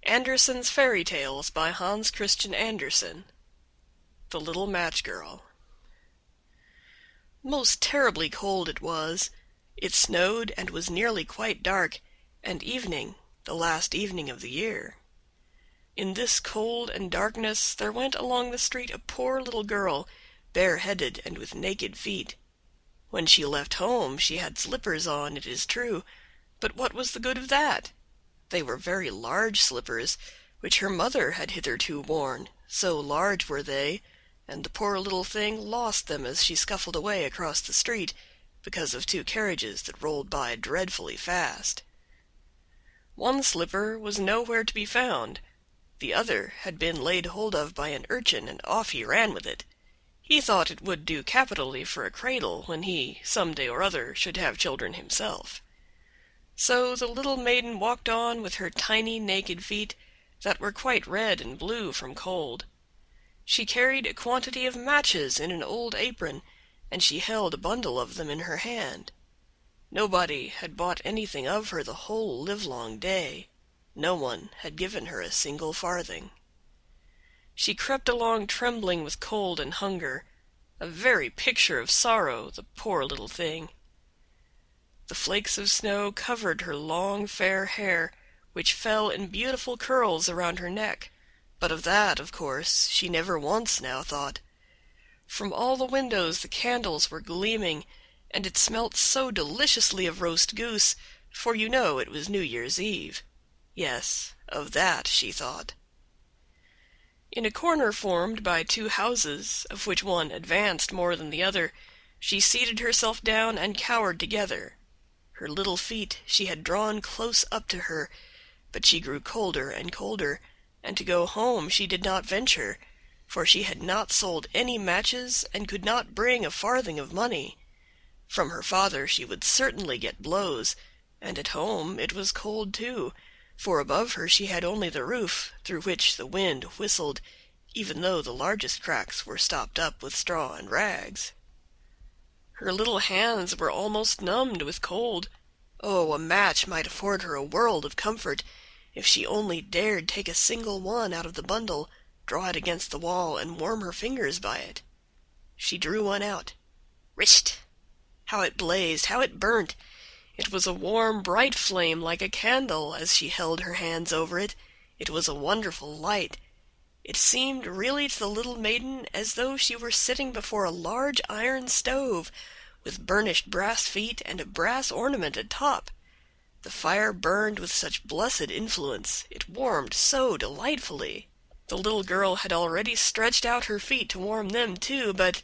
Andersen's Fairy Tales by Hans Christian Andersen. The Little Matchgirl. Most terribly cold it was. It snowed and was nearly quite dark, and evening, the last evening of the year. In this cold and darkness there went along the street a poor little girl, bareheaded and with naked feet. When she left home she had slippers on, it is true, but what was the good of that? They were very large slippers, which her mother had hitherto worn, so large were they, and the poor little thing lost them as she scuffled away across the street, because of two carriages that rolled by dreadfully fast. One slipper was nowhere to be found. The other had been laid hold of by an urchin, and off he ran with it. He thought it would do capitally for a cradle when he, some day or other, should have children himself. So the little maiden walked on with her tiny naked feet, that were quite red and blue from cold. She carried a quantity of matches in an old apron, and she held a bundle of them in her hand. Nobody had bought anything of her the whole livelong day. No one had given her a single farthing. She crept along trembling with cold and hunger, a very picture of sorrow, the poor little thing. The flakes of snow covered her long fair hair, which fell in beautiful curls around her neck, but of that, of course, she never once now thought. From all the windows the candles were gleaming, and it smelt so deliciously of roast goose, for you know it was New Year's Eve. Yes, of that she thought. In a corner formed by two houses, of which one advanced more than the other, she seated herself down and cowered together. Her little feet she had drawn close up to her, but she grew colder and colder, and to go home she did not venture, for she had not sold any matches and could not bring a farthing of money. From her father she would certainly get blows, and at home it was cold too, for above her she had only the roof, through which the wind whistled, even though the largest cracks were stopped up with straw and rags. Her little hands were almost numbed with cold. Oh, a match might afford her a world of comfort, if she only dared take a single one out of the bundle, draw it against the wall, and warm her fingers by it. She drew one out. Risht! How it blazed, how it burnt! It was a warm, bright flame like a candle as she held her hands over it. It was a wonderful light. It seemed really to the little maiden as though she were sitting before a large iron stove, with burnished brass feet and a brass ornament at top. The fire burned with such blessed influence, it warmed so delightfully. The little girl had already stretched out her feet to warm them too, but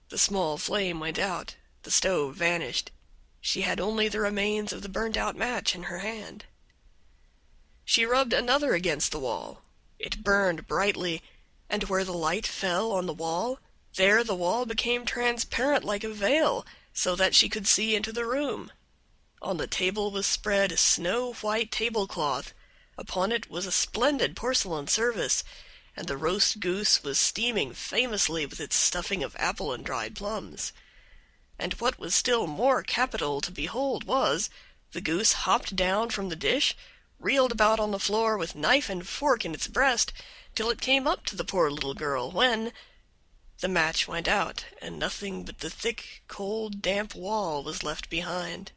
the small flame went out, the stove vanished. She had only the remains of the burnt-out match in her hand. She rubbed another against the wall. It burned brightly, and where the light fell on the wall, there the wall became transparent like a veil, so that she could see into the room. On the table was spread a snow-white tablecloth. Upon it was a splendid porcelain service, and the roast goose was steaming famously with its stuffing of apple and dried plums. And what was still more capital to behold was, the goose hopped down from the dish, reeled about on the floor with knife and fork in its breast, till it came up to the poor little girl, when the match went out, and nothing but the thick, cold, damp wall was left behind.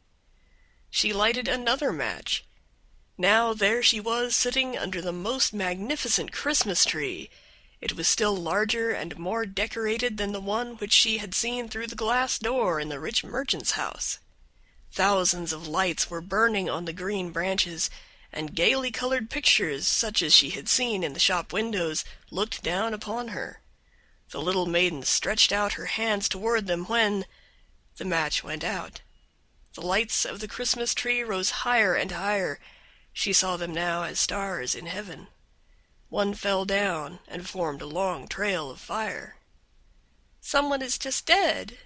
She lighted another match. Now there she was sitting under the most magnificent Christmas tree. It was still larger and more decorated than the one which she had seen through the glass door in the rich merchant's house. Thousands of lights were burning on the green branches, and gaily colored pictures, such as she had seen in the shop windows, looked down upon her. The little maiden stretched out her hands toward them when the match went out. The lights of the Christmas tree rose higher and higher. She saw them now as stars in heaven. One fell down and formed a long trail of fire. "Someone is just dead,"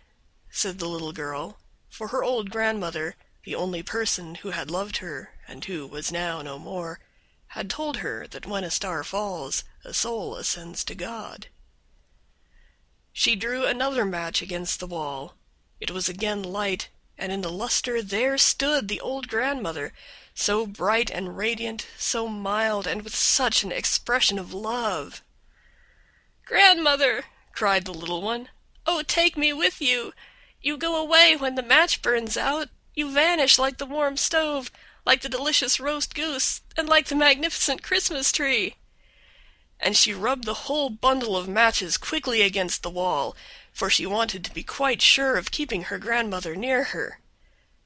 said the little girl, for her old grandmother, the only person who had loved her and who was now no more, had told her that when a star falls, a soul ascends to God. She drew another match against the wall. It was again light, and in the luster there stood the old grandmother, so bright and radiant, so mild, and with such an expression of love. "Grandmother," cried the little one, "oh, take me with you! You go away when the match burns out. You vanish like the warm stove, like the delicious roast goose, and like the magnificent Christmas tree." And she rubbed the whole bundle of matches quickly against the wall, for she wanted to be quite sure of keeping her grandmother near her.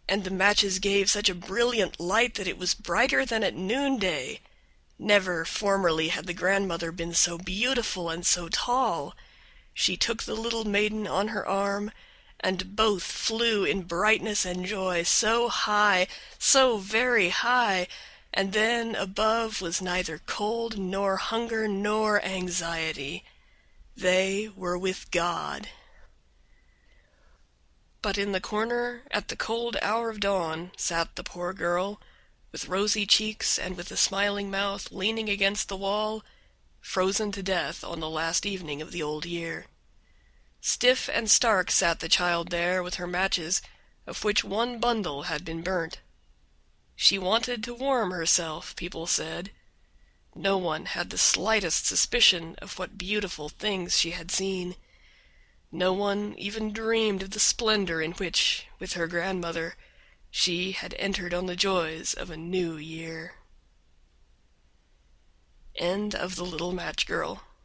And the matches gave such a brilliant light that it was brighter than at noonday. Never formerly had the grandmother been so beautiful and so tall. She took the little maiden on her arm, and both flew in brightness and joy so high, so very high, and then above was neither cold nor hunger nor anxiety. They were with God. But in the corner, at the cold hour of dawn, sat the poor girl, with rosy cheeks and with a smiling mouth, leaning against the wall, frozen to death on the last evening of the old year. Stiff and stark sat the child there with her matches, of which one bundle had been burnt. She wanted to warm herself, people said. No one had the slightest suspicion of what beautiful things she had seen. No one even dreamed of the splendor in which, with her grandmother, she had entered on the joys of a new year. End of The Little Match Girl,